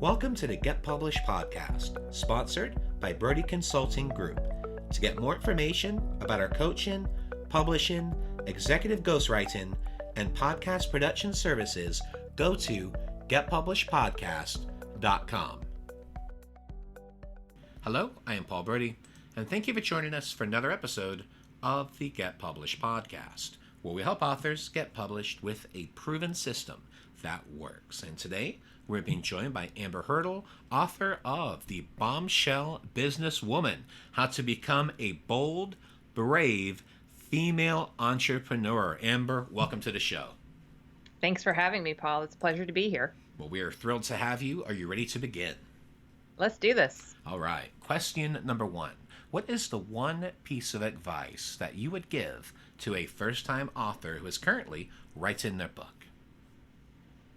Welcome to the Get Published podcast, sponsored by Brodie Consulting Group. To get more information about our coaching, publishing, executive ghostwriting, and podcast production services, go to getpublishedpodcast.com. Hello, I am Paul Brodie, and thank you for joining us for another episode of the Get Published podcast, where we help authors get published with a proven system that works. And today, we're being joined by Amber Hurdle, author of The Bombshell Businesswoman: How to Become a Bold, Brave Female Entrepreneur. Amber, welcome to the show. Thanks for having me, Paul. It's a pleasure to be here. Well, we are thrilled to have you. Are you ready to begin? Let's do this. All right. Question number one. What is the one piece of advice that you would give to a first-time author who is currently writing their book?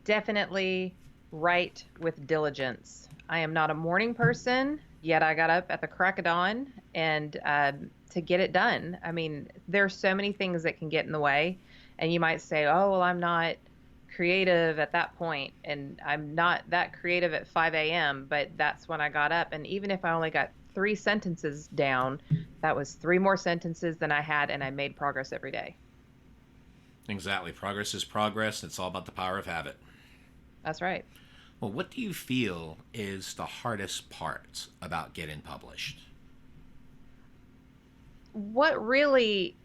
Definitely write with diligence. I am not a morning person, yet I got up at the crack of dawn and to get it done. I mean, there's so many things that can get in the way, and you might say, oh, well, I'm not creative at that point, and I'm not that creative at 5 a.m., but that's when I got up. And even if I only got 3 sentences down, that was 3 more sentences than I had, and I made progress every day. Exactly. Progress is progress. It's all about the power of habit. That's right. Well, what do you feel is the hardest part about getting published? What really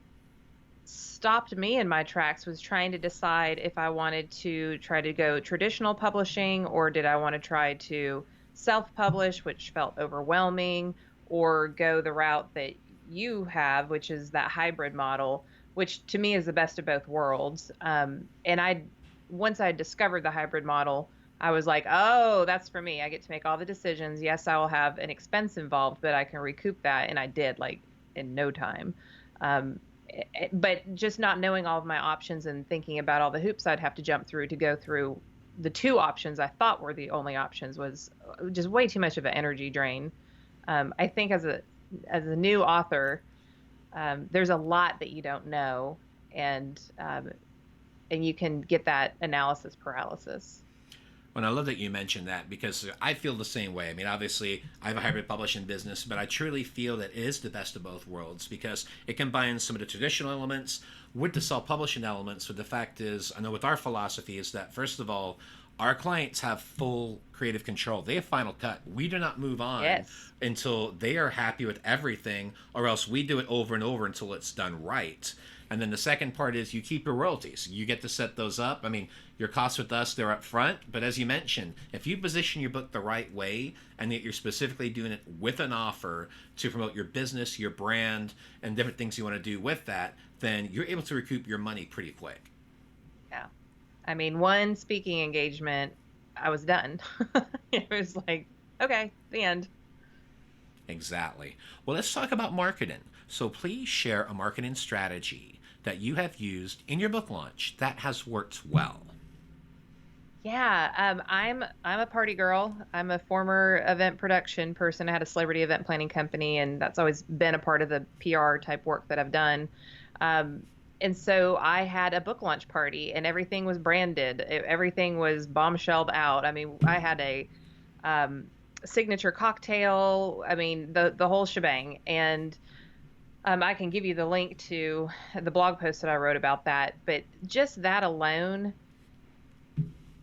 stopped me in my tracks was trying to decide if I wanted to try to go traditional publishing, or did I want to try to self-publish, which felt overwhelming, or go the route that you have, which is that hybrid model, which to me is the best of both worlds. Once I discovered the hybrid model, I was like, oh, that's for me. I get to make all the decisions. Yes, I will have an expense involved, but I can recoup that. And I did, like, in no time. But just not knowing all of my options and thinking about all the hoops I'd have to jump through to go through the 2 options I thought were the only options was just way too much of an energy drain. I think as a new author, there's a lot that you don't know, and you can get that analysis paralysis. Well, I love that you mentioned that, because I feel the same way. I mean, obviously, I have a hybrid publishing business, but I truly feel that it is the best of both worlds, because it combines some of the traditional elements with the self-publishing elements. But the fact is, I know with our philosophy is that, first of all, our clients have full creative control. They have final cut. We do not move on until they are happy with everything, or else we do it over and over until it's done right. And then the second part is you keep your royalties. You get to set those up. I mean, your costs with us, they're up front. But as you mentioned, if you position your book the right way, and that you're specifically doing it with an offer to promote your business, your brand, and different things you want to do with that, then you're able to recoup your money pretty quick. Yeah. I mean, one speaking engagement, I was done. It was like, okay, the end. Exactly. Well, let's talk about marketing. So please share a marketing strategy that you have used in your book launch that has worked well. Yeah, I'm a party girl. I'm a former event production person. I had a celebrity event planning company, and that's always been a part of the PR type work that I've done. And so I had a book launch party, and everything was branded. Everything was bombshelled out. I mean, I had a signature cocktail. I mean, the whole shebang. And I can give you the link to the blog post that I wrote about that. But just that alone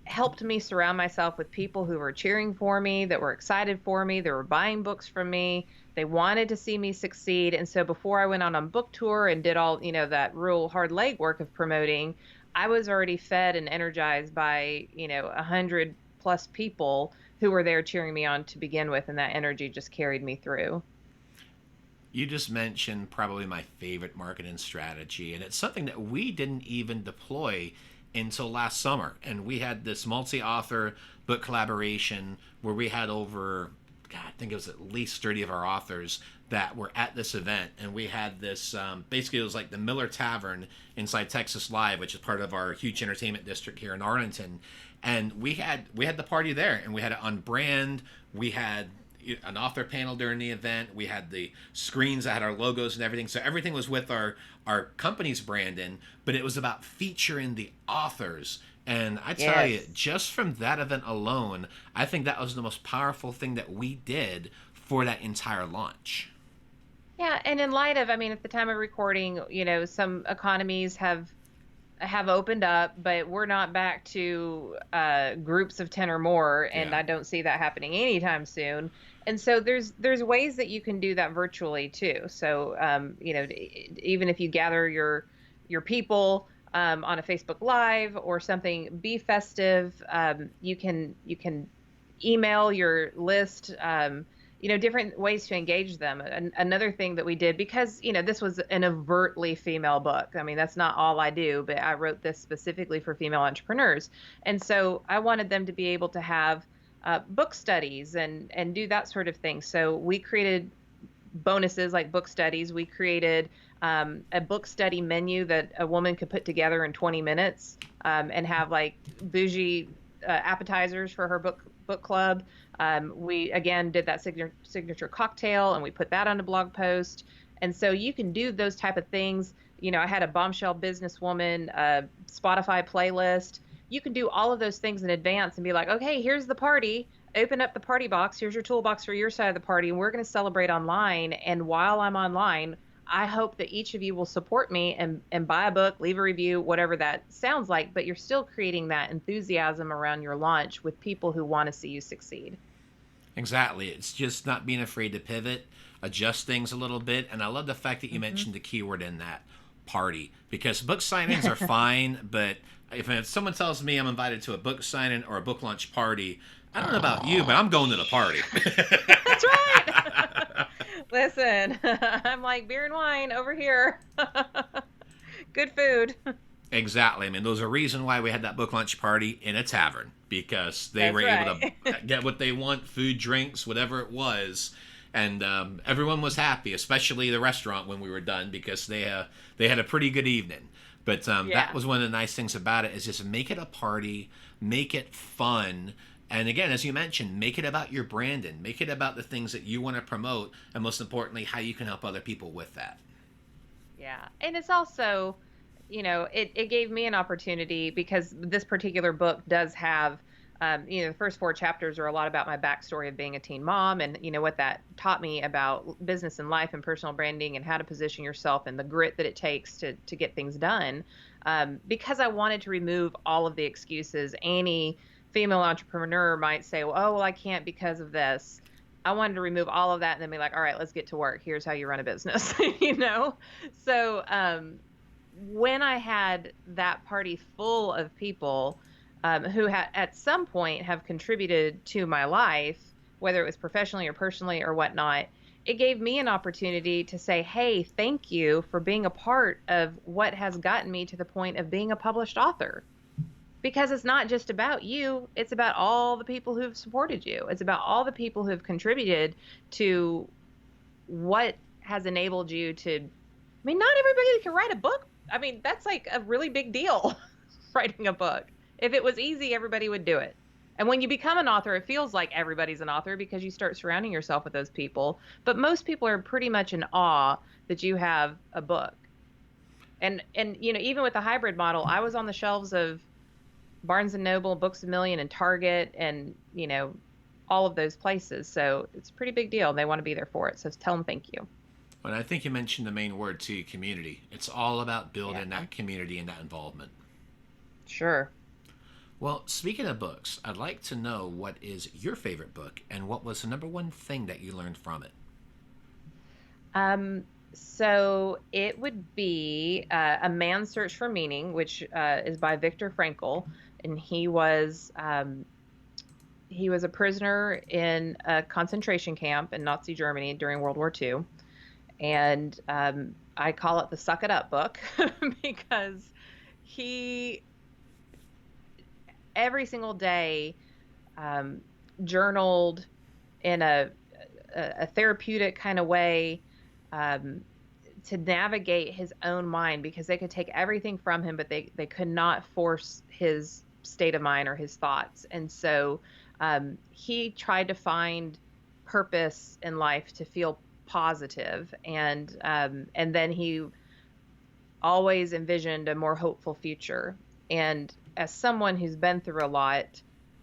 helped me surround myself with people who were cheering for me, that were excited for me, that were buying books from me. They wanted to see me succeed. And so before I went on book tour and did all, that real hard legwork of promoting, I was already fed and energized by, 100 plus people who were there cheering me on to begin with. And that energy just carried me through. You just mentioned probably my favorite marketing strategy, and it's something that we didn't even deploy until last summer. And we had this multi-author book collaboration where we had over, I think it was at least 30 of our authors that were at this event. And we had this, basically it was like the Miller Tavern inside Texas Live, which is part of our huge entertainment district here in Arlington. And we had the party there, and we had it on brand. We had an author panel during the event. We had the screens that had our logos and everything. So everything was with our company's branding, but it was about featuring the authors And I tell you, Yes. just from that event alone, I think that was the most powerful thing that we did for that entire launch. Yeah, and in light of, I mean, at the time of recording, some economies have opened up, but we're not back to groups of 10 or more, and Yeah. I don't see that happening anytime soon. And so there's ways that you can do that virtually too. So even if you gather your people on a Facebook Live or something, be festive. You can email your list. Different ways to engage them. Another thing that we did, because this was an overtly female book. I mean, that's not all I do, but I wrote this specifically for female entrepreneurs, and so I wanted them to be able to have book studies and do that sort of thing. So we created bonuses like book studies. We created a book study menu that a woman could put together in 20 minutes, and have like bougie appetizers for her book club. We again did that signature cocktail, and we put that on a blog post. And so you can do those type of things. I had a bombshell businesswoman Spotify playlist. You can do all of those things in advance and be like, okay, here's the party. Open up the party box. Here's your toolbox for your side of the party, and we're going to celebrate online. And while I'm online, I hope that each of you will support me and buy a book, leave a review, whatever that sounds like, but you're still creating that enthusiasm around your launch with people who want to see you succeed. Exactly. It's just not being afraid to pivot, adjust things a little bit. And I love the fact that you Hmm. mentioned the keyword in that, party, because book signings are fine. But if someone tells me I'm invited to a book signing or a book launch party, I don't know about you, but I'm going to the party. That's right. Listen, I'm like beer and wine over here. Good food. Exactly. I mean, there's a reason why we had that book lunch party in a tavern, because they were That's able right. to get what they want, food, drinks, whatever it was. And everyone was happy, especially the restaurant when we were done, because they had a pretty good evening. But that Yeah. was one of the nice things about it, is just make it a party, make it fun. And again, as you mentioned, make it about your branding, make it about the things that you want to promote, and most importantly, how you can help other people with that. Yeah. And it's also, it gave me an opportunity, because this particular book does have, the first four chapters are a lot about my backstory of being a teen mom, and, what that taught me about business and life and personal branding and how to position yourself and the grit that it takes to get things done. Because I wanted to remove all of the excuses. Any female entrepreneur might say, well, oh, well, I can't because of this. I wanted to remove all of that and then be like, all right, let's get to work. Here's how you run a business, So when I had that party full of people who had at some point have contributed to my life, whether it was professionally or personally or whatnot, it gave me an opportunity to say, hey, thank you for being a part of what has gotten me to the point of being a published author. Because it's not just about you, it's about all the people who've supported you. It's about all the people who've contributed to what has enabled you to. I mean, not everybody can write a book. I mean, that's like a really big deal, writing a book. If it was easy, everybody would do it. And when you become an author, it feels like everybody's an author because you start surrounding yourself with those people. But most people are pretty much in awe that you have a book. And even with the hybrid model, I was on the shelves of Barnes and Noble, Books a Million, and Target, and all of those places. So it's a pretty big deal. They want to be there for it. So tell them thank you. And I think you mentioned the main word too, community. It's all about building Yeah, that community and that involvement. sure. Well, speaking of books, I'd like to know what is your favorite book and what was the number one thing that you learned from it. So it would be A Man's Search for Meaning, which is by Viktor Frankl, and he was a prisoner in a concentration camp in Nazi Germany during World War II. And I call it the Suck It Up book because he every single day um, journaled in a therapeutic kind of way, um, to navigate his own mind, because they could take everything from him, but they could not force his state of mind or his thoughts. And so he tried to find purpose in life to feel positive, and then he always envisioned a more hopeful future. And as someone who's been through a lot,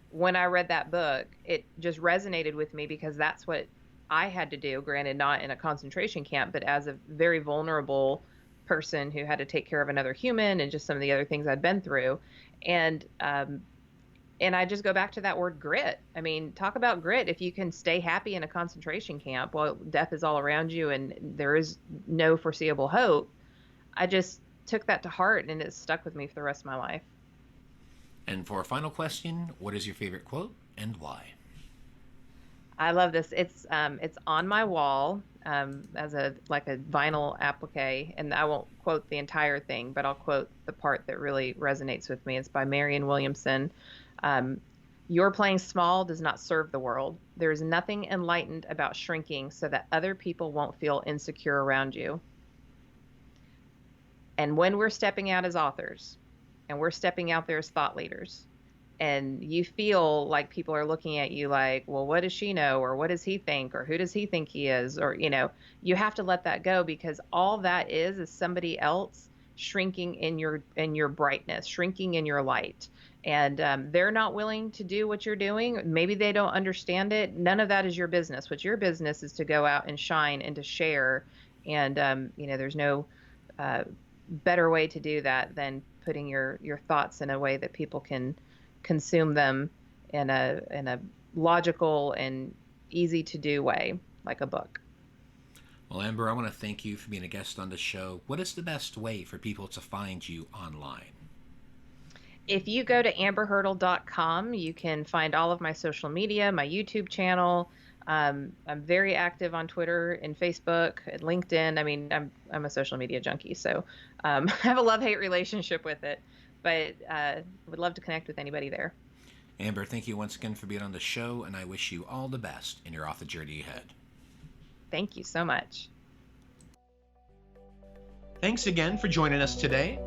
when I read that book, it just resonated with me because that's what I had to do. Granted, not in a concentration camp, but as a very vulnerable person who had to take care of another human and just some of the other things I'd been through. And I just go back to that word grit. I mean, talk about grit. If you can stay happy in a concentration camp while death is all around you and there is no foreseeable hope, I just took that to heart and it stuck with me for the rest of my life. And for a final question, what is your favorite quote and why? I love this. It's on my wall as a vinyl applique, and I won't quote the entire thing, but I'll quote the part that really resonates with me. It's by Marianne Williamson. Your playing small does not serve the world. There is nothing enlightened about shrinking so that other people won't feel insecure around you. And when we're stepping out as authors, and we're stepping out there as thought leaders, and you feel like people are looking at you like, well, what does she know? Or what does he think? Or who does he think he is? Or, you have to let that go, because all that is somebody else shrinking in your brightness, shrinking in your light. And they're not willing to do what you're doing. Maybe they don't understand it. None of that is your business. What's your business is to go out and shine and to share. And, there's no better way to do that than putting your thoughts in a way that people can consume them in a logical and easy to do way, like a book. Well, Amber, I want to thank you for being a guest on the show. What is the best way for people to find you online? If you go to amberhurdle.com, you can find all of my social media, my YouTube channel. I'm very active on Twitter and Facebook and LinkedIn. I mean, I'm a social media junkie, so I have a love-hate relationship with it, but would love to connect with anybody there. Amber, thank you once again for being on the show, and I wish you all the best in your author journey ahead. Thank you so much. Thanks again for joining us today.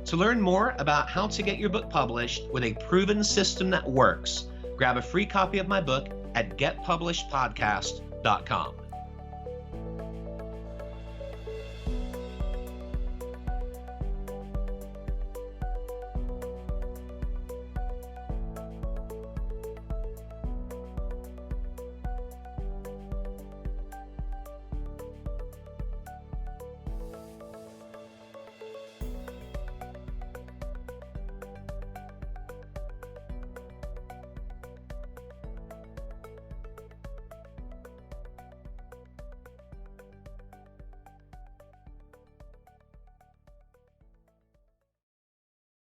To learn more about how to get your book published with a proven system that works, grab a free copy of my book at getpublishedpodcast.com.